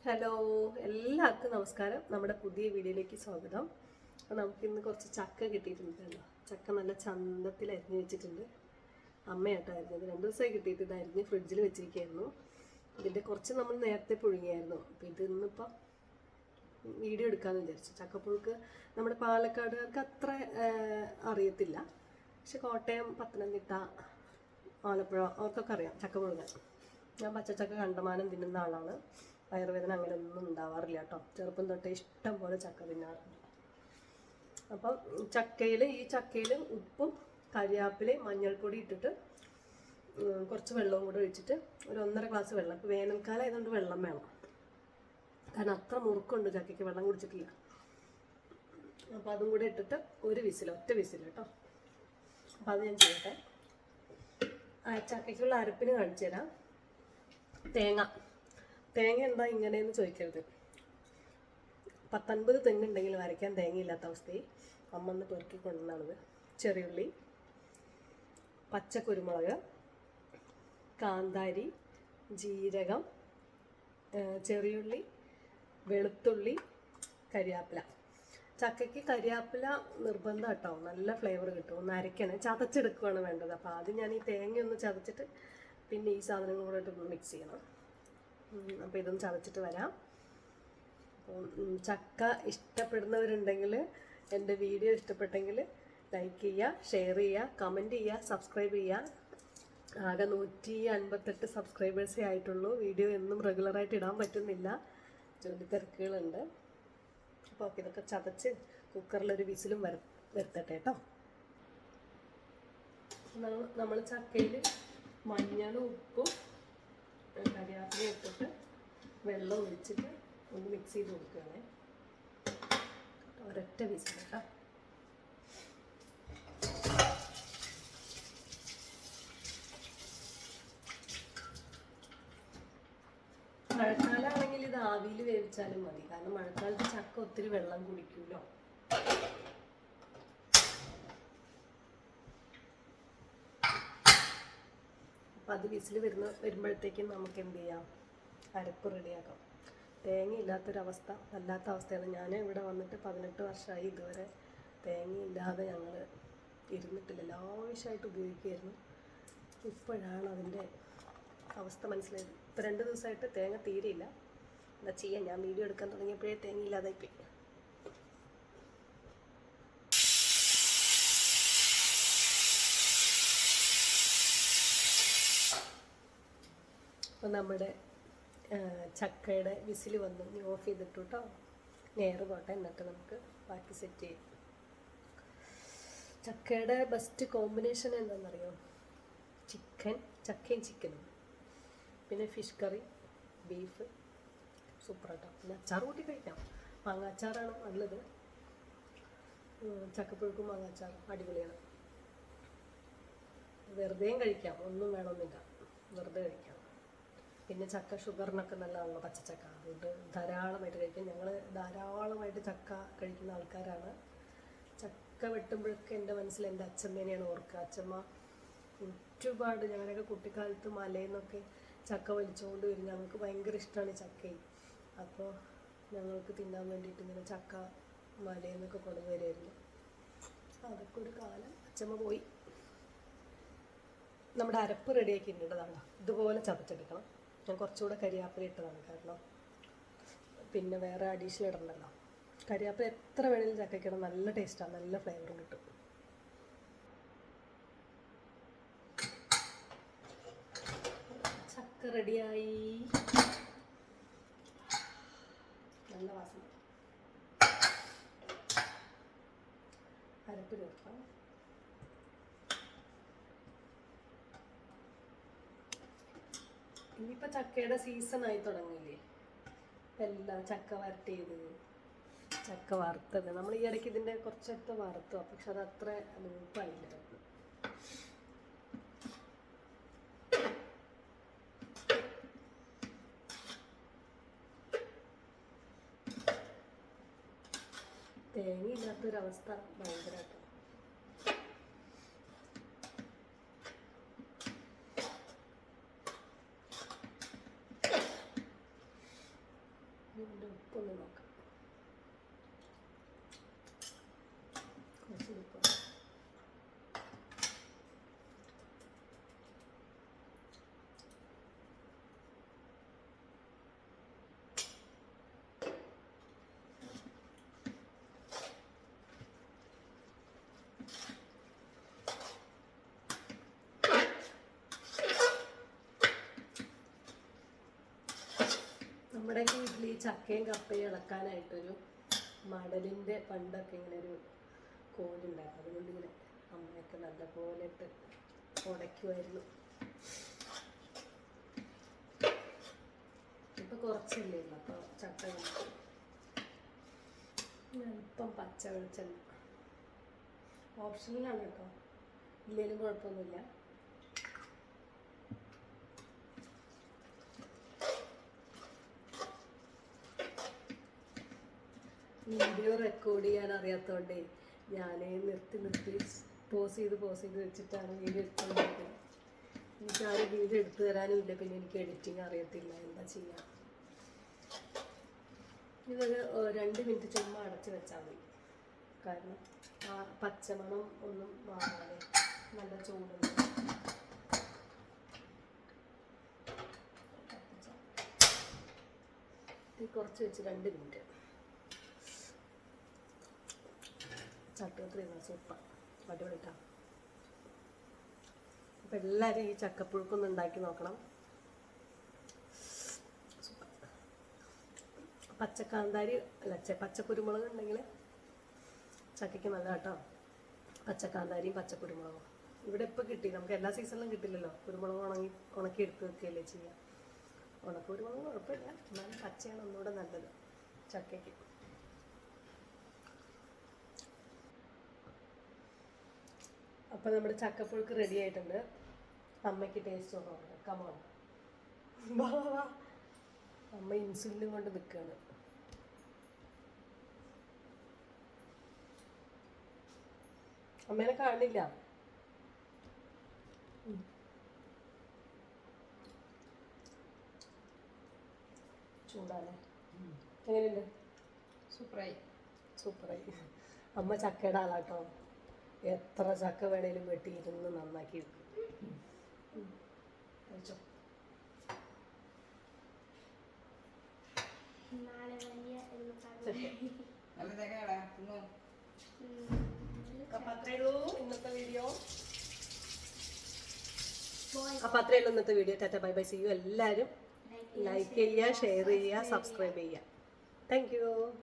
Hello, എല്ലാവർക്കും നമസ്കാരം. നമ്മുടെ പുതിയ വീഡിയോയിലേക്ക് സ്വാഗതം. അപ്പോൾ നമുക്കിന്ന് കുറച്ച് ചക്ക കിട്ടിയിട്ടുണ്ടല്ലോ. ചക്ക നല്ല ചന്തത്തിൽ അരിഞ്ഞ് വെച്ചിട്ടുണ്ട്. അമ്മയായിട്ടായിരുന്നു ഇത് 2 ദിവസമായി കിട്ടിയിട്ട് ഇത് അരിഞ്ഞ് ഫ്രിഡ്ജിൽ വെച്ചിരിക്കുകയായിരുന്നു. ഇതിൻ്റെ കുറച്ച് നമ്മൾ നേരത്തെ പുഴുങ്ങിയായിരുന്നു. അപ്പോൾ ഇത് ഇന്നിപ്പോൾ വീഡിയോ എടുക്കാമെന്ന് വിചാരിച്ചു. ചക്കപ്പുഴുക്ക് നമ്മുടെ പാലക്കാടുകാർക്ക് അത്ര അറിയത്തില്ല, പക്ഷെ കോട്ടയം, പത്തനംതിട്ട, ആലപ്പുഴ അവർക്കൊക്കെ അറിയാം ചക്ക പുഴുങ്ങാൻ. ഞാൻ പച്ചച്ചക്ക കണ്ടമാനം തിന്നുന്ന ആളാണ്. വയറുവേദന അങ്ങനെ ഒന്നും ഉണ്ടാവാറില്ല കേട്ടോ. ചെറുപ്പം തൊട്ടേ ഇഷ്ടം പോലെ ചക്ക തിന്നാറുണ്ട്. അപ്പം ഈ ചക്കയിൽ ഉപ്പും കരിയാപ്പിലയും മഞ്ഞൾപ്പൊടി ഇട്ടിട്ട് കുറച്ച് വെള്ളവും കൂടെ ഒഴിച്ചിട്ട് ഒരു 1.5 ഗ്ലാസ് വെള്ളം. ഇപ്പോൾ വേനൽക്കാലം ആയതുകൊണ്ട് വെള്ളം വേണം, കാരണം അത്ര മുറുക്കുണ്ട് ചക്കയ്ക്ക്, വെള്ളം കുടിച്ചിട്ടില്ല. അപ്പോൾ അതും കൂടെ ഇട്ടിട്ട് ഒറ്റ വിസിൽ കേട്ടോ. അപ്പം അത് ഞാൻ ചെയ്യട്ടെ. ചക്കയ്ക്കുള്ള അരപ്പിന് കാണിച്ചു തരാം. തേങ്ങ എന്താ ഇങ്ങനെയെന്ന് ചോദിക്കരുത്. 10-50 തെങ്ങുണ്ടെങ്കിലും അരയ്ക്കാൻ തേങ്ങയില്ലാത്ത അവസ്ഥയിൽ അമ്മ ഒന്ന് പെറുക്കി കൊണ്ടുവന്നാണത്. ചെറിയുള്ളി, പച്ചക്കുരുമുളക്, കാന്താരി, ജീരകം, ചെറിയുള്ളി, വെളുത്തുള്ളി, കരിയാപ്പില. ചക്കയ്ക്ക് കരിയാപ്പില നിർബന്ധം കേട്ടോ, നല്ല ഫ്ലേവർ കിട്ടും. ഒന്ന് അരയ്ക്കണേ, ചതച്ചെടുക്കുകയാണ് വേണ്ടത്. അപ്പോൾ ആദ്യം ഞാൻ ഈ തേങ്ങ ഒന്ന് ചതച്ചിട്ട് പിന്നെ ഈ സാധനങ്ങളും കൂടെ ഇട്ട് മിക്സ് ചെയ്യണം. അപ്പോൾ ഇതൊന്ന് ചതച്ചിട്ട് വരാം. അപ്പോൾ ചക്ക ഇഷ്ടപ്പെടുന്നവരുണ്ടെങ്കിൽ, എൻ്റെ വീഡിയോ ഇഷ്ടപ്പെട്ടെങ്കിൽ ലൈക്ക് ചെയ്യുക, ഷെയർ ചെയ്യുക, കമൻറ്റ് ചെയ്യുക, സബ്സ്ക്രൈബ് ചെയ്യുക. ആകെ 158 സബ്സ്ക്രൈബേഴ്സേ ആയിട്ടുള്ളൂ. വീഡിയോ എന്നും റെഗുലറായിട്ട് ഇടാൻ പറ്റുന്നില്ല, ജോലി തിരക്കുകളുണ്ട്. അപ്പോൾ ഓക്കെ, ഇതൊക്കെ ചതച്ച് കുക്കറിലൊരു വിസിലും വരുത്തട്ടെ കേട്ടോ. നമ്മൾ ചക്കയിൽ മഞ്ഞളും ഉപ്പും കരിയാപ്പില ഇട്ടിട്ട് വെള്ളം ഒഴിച്ചിട്ട് ഒന്ന് മിക്സ് ചെയ്ത് കൊടുക്കുകയാണേ. ഒരൊറ്റ വിസിൽ കേട്ടോ. മഴക്കാലമാണെങ്കിൽ ഇത് ആവിയിൽ വേവിച്ചാലും മതി, കാരണം മഴക്കാലത്ത് ചക്ക ഒത്തിരി വെള്ളം കുടിക്കുമല്ലോ. അപ്പം അത് വിസിൽ വരുമ്പോഴത്തേക്കും നമുക്ക് എന്ത് ചെയ്യാം, അരപ്പ് റെഡിയാക്കാം. തേങ്ങയില്ലാത്തൊരവസ്ഥ, വല്ലാത്ത അവസ്ഥയാണ്. ഞാൻ ഇവിടെ വന്നിട്ട് 18 വർഷമായി. ഇതുവരെ തേങ്ങയില്ലാതെ ഞങ്ങൾ ഇരുന്നിട്ടില്ല. ലാവിഷായിട്ട് ഉപയോഗിക്കുമായിരുന്നു. ഇപ്പോഴാണ് അതിൻ്റെ അവസ്ഥ മനസ്സിലായത്. ഇപ്പോൾ 2 ദിവസമായിട്ട് തേങ്ങ തീരെയില്ല. എന്താ ചെയ്യാൻ, ഞാൻ വീഡിയോ എടുക്കാൻ തുടങ്ങിയപ്പോഴേ തേങ്ങയില്ലാതായിപ്പോയി. അപ്പോൾ നമ്മുടെ ചക്കയുടെ വിസിൽ വന്നു. ഇനി ഓഫ് ചെയ്തിട്ടു കേട്ടോ. നേരെ പോട്ടെ, എന്നിട്ട് നമുക്ക് ബാക്കി സെറ്റ് ചെയ്യും. ചക്കയുടെ ബെസ്റ്റ് കോമ്പിനേഷൻ എന്താണെന്നറിയോ? ചക്കയും ചിക്കനും, പിന്നെ ഫിഷ് കറി, ബീഫ്, സൂപ്പർ കേട്ടോ. പിന്നെ അച്ചാർ കൂട്ടി കഴിക്കാം. മാങ്ങാച്ചാറാണ് നല്ലത്. ചക്കപ്പുഴുക്കും മാങ്ങാച്ചാറും അടിപൊളിയാണ്. വെറുതെയും കഴിക്കാം, ഒന്നും വേണമെന്നില്ല, വെറുതെ കഴിക്കാം. പിന്നെ ചക്ക ഷുഗറിനൊക്കെ നല്ലതാണല്ലോ പച്ചച്ചക്ക, അതുകൊണ്ട് ധാരാളമായിട്ട് കഴിക്കാം. ഞങ്ങൾ ധാരാളമായിട്ട് ചക്ക കഴിക്കുന്ന ആൾക്കാരാണ്. ചക്ക വെട്ടുമ്പോഴൊക്കെ എൻ്റെ മനസ്സിൽ എൻ്റെ അച്ഛമ്മേനെയാണ് ഓർക്കുക. അച്ഛമ്മ ഒരുപാട്, ഞങ്ങളുടെയൊക്കെ കുട്ടിക്കാലത്ത് മലയിൽ നിന്നൊക്കെ ചക്ക വലിച്ചുകൊണ്ട് വരും. ഞങ്ങൾക്ക് ഭയങ്കര ഇഷ്ടമാണ് ചക്കയും. അപ്പോൾ ഞങ്ങൾക്ക് തിന്നാൻ വേണ്ടിയിട്ട് ഇങ്ങനെ ചക്ക മലയിൽ നിന്നൊക്കെ കൊണ്ടുവരുമായിരുന്നു. അതൊക്കെ ഒരു കാലം. അച്ഛമ്മ പോയി. നമ്മുടെ അരപ്പ് റെഡിയാക്കിയിട്ടുണ്ടതാണ്. ഇതുപോലെ ചതച്ചെടുക്കണം. ഞാൻ കുറച്ചുകൂടെ കരിയാപ്പില ഇട്ടതാണ്, കാരണം പിന്നെ വേറെ അഡീഷണൽ ഇടണ്ടല്ലോ. കരിയാപ്പില എത്ര വേണമെങ്കിലും ചക്കയ്ക്കിടാം, നല്ല ടേസ്റ്റാണ്, നല്ല ഫ്ലേവറും കിട്ടും. ചക്ക റെഡിയായി, നല്ല വാസന. അരപ്പ് ചേർക്കാം. ഇനിയിപ്പോൾ ചക്കയുടെ സീസണായി തുടങ്ങിയില്ലേ, എല്ലാം ചക്ക വരട്ടിയത്, ചക്ക വറുത്തത്. നമ്മൾ ഈ ഇടയ്ക്ക് ഇതിൻ്റെ കുറച്ചൊക്കെ വറുത്തു, പക്ഷെ അത് അത്ര മൂപ്പായില്ല. തേങ്ങയില്ലാത്തൊരവസ്ഥ ഭയങ്കരമായിട്ട്. ഇതിൻ്റെ ഉപ്പൊന്ന് നോക്കാം. കുറച്ച് ഉപ്പ്. നമ്മുടെ വീട്ടിൽ ഈ ചക്കയും കപ്പയും ഇളക്കാനായിട്ടൊരു മടലിൻ്റെ പണ്ടൊക്കെ ഇങ്ങനെ ഒരു കോലുണ്ടായിരുന്നു. അതുകൊണ്ട് ഇങ്ങനെ അമ്മയൊക്കെ നല്ലപോലെ ഇട്ട് ഉടയ്ക്കുമായിരുന്നു. ഇപ്പം കുറച്ചല്ലേ ഉള്ളൂ. അപ്പോൾ ചക്ക അല്പം പച്ച വെളിച്ചെണ്ണ ഓപ്ഷനിലാണ് കേട്ടോ, ഇല്ലെങ്കിലും കുഴപ്പമൊന്നുമില്ല. വീഡിയോ റെക്കോർഡ് ചെയ്യാൻ അറിയാത്തതുകൊണ്ടേ ഞാൻ നിർത്തി പോസ് ചെയ്ത് വെച്ചിട്ടാണ് വീഡിയോ എടുത്തുകൊണ്ടിരിക്കുന്നത്. എനിക്കാരും വീഡിയോ എടുത്തു തരാനും ഇല്ല, പിന്നെ എനിക്ക് എഡിറ്റിങ് അറിയത്തില്ല, എന്താ ചെയ്യാം. ഇതൊരു 2 മിനിറ്റ് ചുമ്മാ അടച്ച് വെച്ചാൽ മതി. കാരണം ആ പച്ചമണം ഒന്നും മാറാതെ നല്ല ചൂടുണ്ട്. കുറച്ച് വെച്ച് 2 മിനിറ്റ് ചക്കത്തിരി സൂപ്പർ അടിപൊളിട്ടാണ്. അപ്പം എല്ലാവരും ഈ ചക്കപ്പുഴുക്കൊന്ന് ഉണ്ടാക്കി നോക്കണം. സൂപ്പർ. പച്ചക്കാന്താരി അല്ല പച്ചക്കുരുമുളക് ഉണ്ടെങ്കിൽ ചക്കയ്ക്ക് നല്ല കേട്ടോ. പച്ചക്കാന്താരിയും പച്ചക്കുരുമുളകും ഇവിടെ ഇപ്പോൾ കിട്ടി. നമുക്ക് എല്ലാ സീസണിലും കിട്ടില്ലല്ലോ. കുരുമുളക് ഉണക്കി എടുത്ത് വെക്കുകയല്ലേ ചെയ്യുക. ഉണക്കുരുമുളക് കുഴപ്പമില്ല, എന്നാലും പച്ചയാണ് ഒന്നുകൂടെ നല്ലത് ചക്കയ്ക്ക്. അപ്പം നമ്മുടെ ചക്കപ്പുഴുക്ക് റെഡി ആയിട്ടുണ്ട്. അമ്മയ്ക്ക് ടേസ്റ്റ് നോക്കാം. കമോൺ, അമ്മ ഇൻസുലിനും കൊണ്ട് നിൽക്കുകയാണ്. അമ്മേനെ കാണില്ല. ചൂടാണ്. എങ്ങനെയുണ്ട്? സൂപ്പറായി. അമ്മ ചക്കയുടെ ആളാട്ടോ. എത്ര ചക്ക വേണേലും വെട്ടിയിരുന്ന് നന്നാക്കി എടുക്കും. കഴിച്ചോ. ഇന്നത്തെ video tata bye bye. See you. എല്ലാവരും ലൈക്ക് ചെയ്യുക, ഷെയർ ചെയ്യുക, സബ്സ്ക്രൈബ് ചെയ്യുക. Thank U.